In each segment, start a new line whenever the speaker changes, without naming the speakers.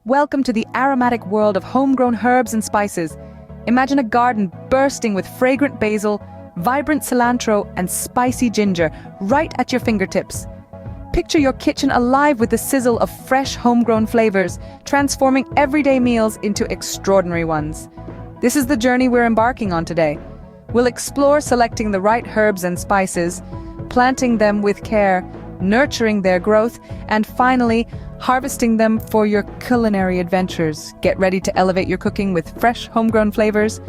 Welcome to the aromatic world of homegrown herbs and spices. Imagine a garden bursting with fragrant basil, vibrant cilantro, and spicy ginger right at your fingertips. Picture your kitchen alive with the sizzle of fresh homegrown flavors, transforming everyday meals into extraordinary ones. This is the journey we're embarking on today. We'll explore selecting the right herbs and spices, planting them with care, nurturing their growth, and finally, harvesting them for your culinary adventures. Get ready to elevate your cooking with fresh, homegrown flavors.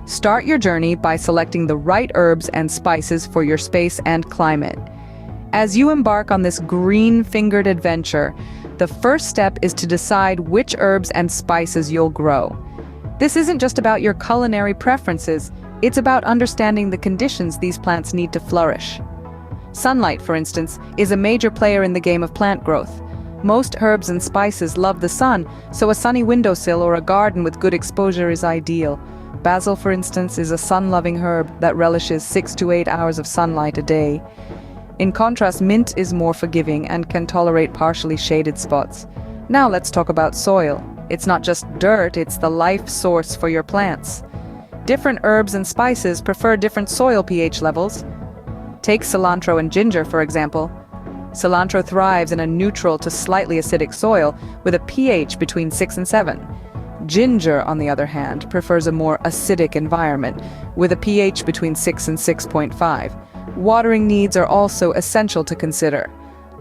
Start your journey by selecting the right herbs and spices for your space and climate. As you embark on this green-fingered adventure, the first step is to decide which herbs and spices you'll grow. This isn't just about your culinary preferences, it's about understanding the conditions these plants need to flourish. Sunlight, for instance, is a major player in the game of plant growth. Most herbs and spices love the sun, so a sunny windowsill or a garden with good exposure is ideal. Basil, for instance, is a sun-loving herb that relishes 6 to 8 hours of sunlight a day. In contrast, mint is more forgiving and can tolerate partially shaded spots. Now let's talk about soil. It's not just dirt, it's the life source for your plants. Different herbs and spices prefer different soil pH levels. Take cilantro and ginger, for example. Cilantro thrives in a neutral to slightly acidic soil with a pH between 6 and 7. Ginger, on the other hand, prefers a more acidic environment with a pH between 6 and 6.5. Watering needs are also essential to consider.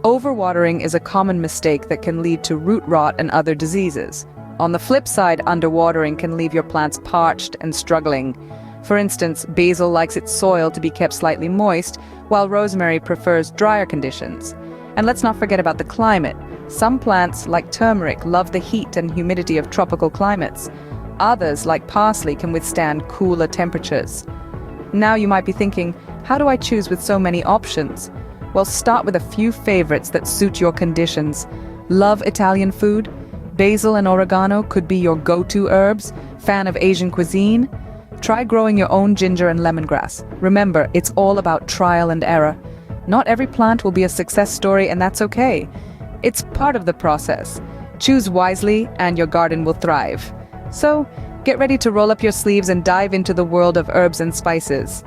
Overwatering is a common mistake that can lead to root rot and other diseases. On the flip side, underwatering can leave your plants parched and struggling. For instance, basil likes its soil to be kept slightly moist, while rosemary prefers drier conditions. And let's not forget about the climate. Some plants, like turmeric, love the heat and humidity of tropical climates. Others, like parsley, can withstand cooler temperatures. Now you might be thinking, how do I choose with so many options? Well, start with a few favorites that suit your conditions. Love Italian food? Basil and oregano could be your go-to herbs. Fan of Asian cuisine? Try growing your own ginger and lemongrass. Remember, it's all about trial and error. Not every plant will be a success story, and that's okay. It's part of the process. Choose wisely, and your garden will thrive. So, get ready to roll up your sleeves and dive into the world of herbs and spices.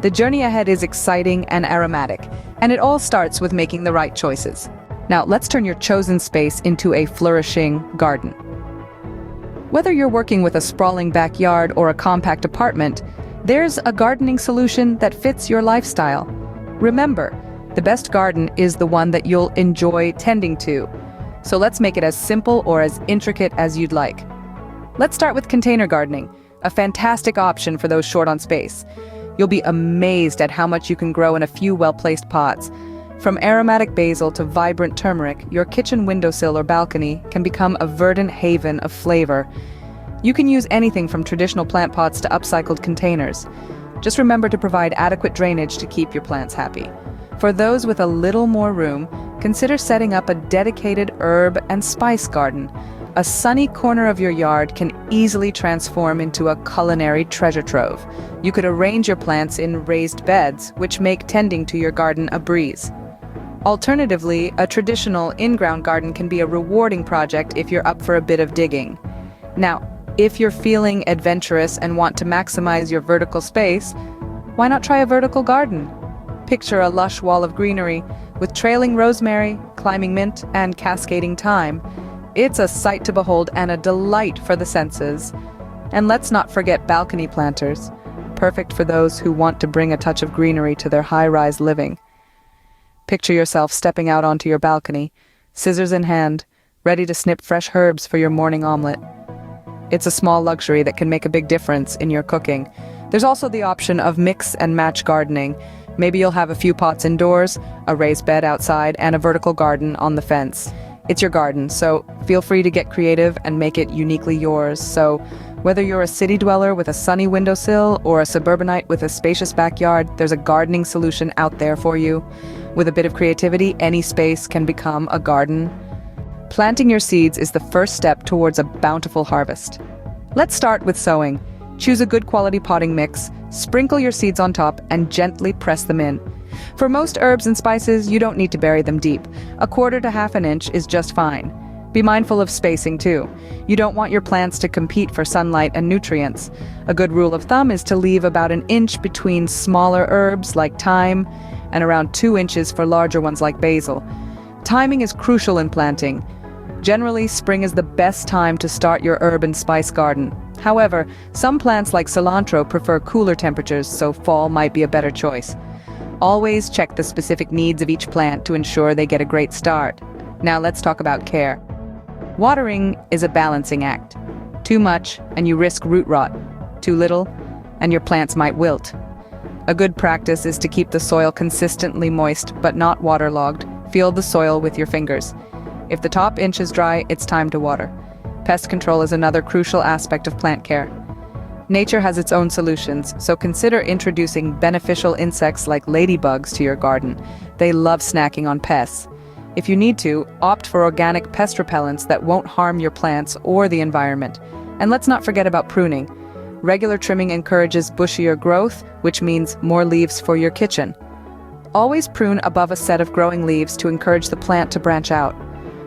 The journey ahead is exciting and aromatic, and it all starts with making the right choices. Now, let's turn your chosen space into a flourishing garden. Whether you're working with a sprawling backyard or a compact apartment, there's a gardening solution that fits your lifestyle. Remember, the best garden is the one that you'll enjoy tending to. So let's make it as simple or as intricate as you'd like. Let's start with container gardening, a fantastic option for those short on space. You'll be amazed at how much you can grow in a few well-placed pots. From aromatic basil to vibrant turmeric, your kitchen windowsill or balcony can become a verdant haven of flavor. You can use anything from traditional plant pots to upcycled containers. Just remember to provide adequate drainage to keep your plants happy. For those with a little more room, consider setting up a dedicated herb and spice garden. A sunny corner of your yard can easily transform into a culinary treasure trove. You could arrange your plants in raised beds, which make tending to your garden a breeze. Alternatively, a traditional in-ground garden can be a rewarding project if you're up for a bit of digging. Now, if you're feeling adventurous and want to maximize your vertical space, why not try a vertical garden? Picture a lush wall of greenery with trailing rosemary, climbing mint, and cascading thyme. It's a sight to behold and a delight for the senses. And let's not forget balcony planters, perfect for those who want to bring a touch of greenery to their high-rise living. Picture yourself stepping out onto your balcony, scissors in hand, ready to snip fresh herbs for your morning omelet. It's a small luxury that can make a big difference in your cooking. There's also the option of mix and match gardening. Maybe you'll have a few pots indoors, a raised bed outside, and a vertical garden on the fence. It's your garden, so feel free to get creative and make it uniquely yours. So, whether you're a city dweller with a sunny windowsill or a suburbanite with a spacious backyard, there's a gardening solution out there for you. With a bit of creativity, any space can become a garden. Planting your seeds is the first step towards a bountiful harvest. Let's start with sowing. Choose a good quality potting mix, sprinkle your seeds on top, and gently press them in. For most herbs and spices, you don't need to bury them deep. 1/4 to 1/2 inch is just fine. Be mindful of spacing too. You don't want your plants to compete for sunlight and nutrients. A good rule of thumb is to leave about an inch between smaller herbs like thyme and around 2 inches for larger ones like basil. Timing is crucial in planting. Generally, spring is the best time to start your herb and spice garden. However, some plants like cilantro prefer cooler temperatures, so fall might be a better choice. Always check the specific needs of each plant to ensure they get a great start. Now let's talk about care. Watering is a balancing act. Too much, and you risk root rot. Too little, and your plants might wilt. A good practice is to keep the soil consistently moist, but not waterlogged. Feel the soil with your fingers. If the top inch is dry, it's time to water. Pest control is another crucial aspect of plant care. Nature has its own solutions, so consider introducing beneficial insects like ladybugs to your garden. They love snacking on pests. If you need to, opt for organic pest repellents that won't harm your plants or the environment. And let's not forget about pruning. Regular trimming encourages bushier growth, which means more leaves for your kitchen. Always prune above a set of growing leaves to encourage the plant to branch out.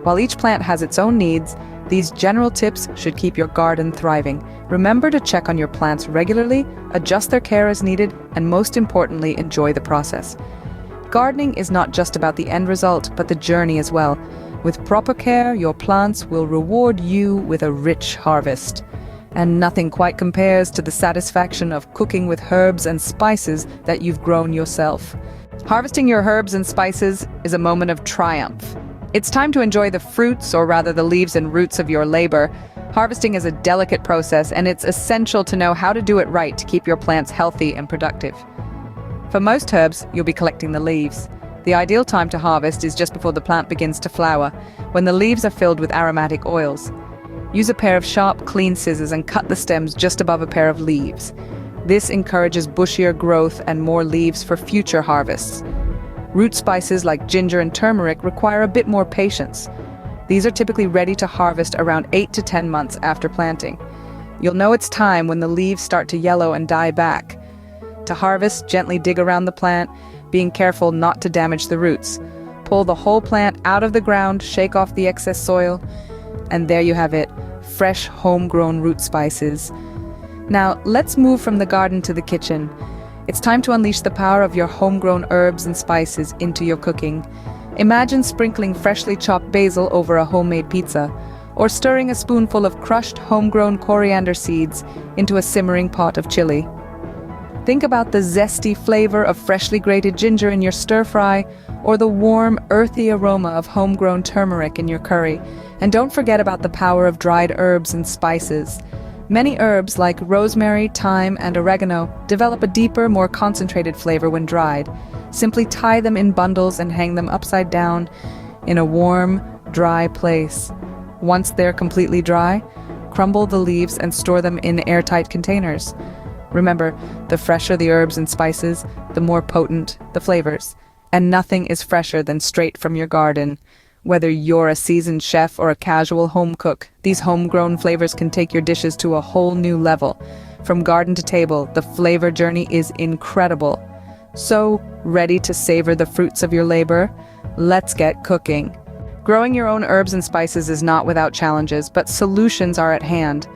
While each plant has its own needs, these general tips should keep your garden thriving. Remember to check on your plants regularly, adjust their care as needed, and most importantly, enjoy the process. Gardening is not just about the end result, but the journey as well. With proper care, your plants will reward you with a rich harvest. And nothing quite compares to the satisfaction of cooking with herbs and spices that you've grown yourself. Harvesting your herbs and spices is a moment of triumph. It's time to enjoy the fruits, or rather the leaves and roots of your labor. Harvesting is a delicate process, and it's essential to know how to do it right to keep your plants healthy and productive. For most herbs, you'll be collecting the leaves. The ideal time to harvest is just before the plant begins to flower, when the leaves are filled with aromatic oils. Use a pair of sharp, clean scissors and cut the stems just above a pair of leaves. This encourages bushier growth and more leaves for future harvests. Root spices like ginger and turmeric require a bit more patience. These are typically ready to harvest around 8 to 10 months after planting. You'll know it's time when the leaves start to yellow and die back. To harvest, gently dig around the plant, being careful not to damage the roots. Pull the whole plant out of the ground, shake off the excess soil, and there you have it, fresh homegrown root spices. Now, let's move from the garden to the kitchen. It's time to unleash the power of your homegrown herbs and spices into your cooking. Imagine sprinkling freshly chopped basil over a homemade pizza, or stirring a spoonful of crushed homegrown coriander seeds into a simmering pot of chili. Think about the zesty flavor of freshly grated ginger in your stir-fry, or the warm, earthy aroma of homegrown turmeric in your curry. And don't forget about the power of dried herbs and spices. Many herbs like rosemary, thyme, and oregano develop a deeper, more concentrated flavor when dried. Simply tie them in bundles and hang them upside down in a warm, dry place. Once they're completely dry, crumble the leaves and store them in airtight containers. Remember, the fresher the herbs and spices, the more potent the flavors. And nothing is fresher than straight from your garden. Whether you're a seasoned chef or a casual home cook, these homegrown flavors can take your dishes to a whole new level. From garden to table, the flavor journey is incredible. So, ready to savor the fruits of your labor? Let's get cooking. Growing your own herbs and spices is not without challenges, but solutions are at hand.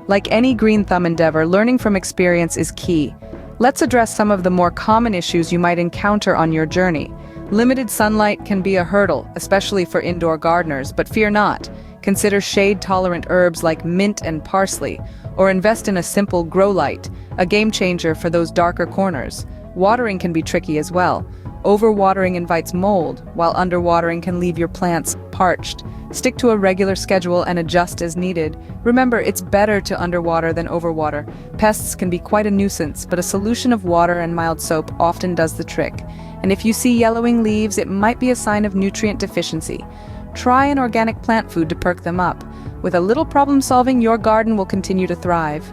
Like any green thumb endeavor, learning from experience is key. Let's address some of the more common issues you might encounter on your journey. Limited sunlight can be a hurdle, especially for indoor gardeners, but fear not. Consider shade-tolerant herbs like mint and parsley, or invest in a simple grow light, a game changer for those darker corners. Watering can be tricky as well. Overwatering invites mold, while underwatering can leave your plants parched. Stick to a regular schedule and adjust as needed. Remember, it's better to underwater than overwater. Pests can be quite a nuisance, but a solution of water and mild soap often does the trick. And if you see yellowing leaves, it might be a sign of nutrient deficiency. Try an organic plant food to perk them up. With a little problem solving, your garden will continue to thrive.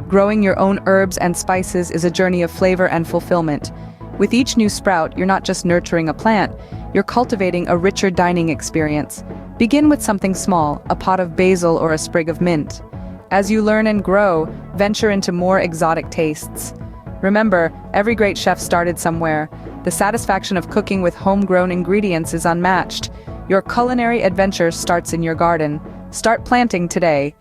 Growing your own herbs and spices is a journey of flavor and fulfillment. With each new sprout, you're not just nurturing a plant, you're cultivating a richer dining experience. Begin with something small, a pot of basil or a sprig of mint. As you learn and grow, venture into more exotic tastes. Remember, every great chef started somewhere. The satisfaction of cooking with homegrown ingredients is unmatched. Your culinary adventure starts in your garden. Start planting today.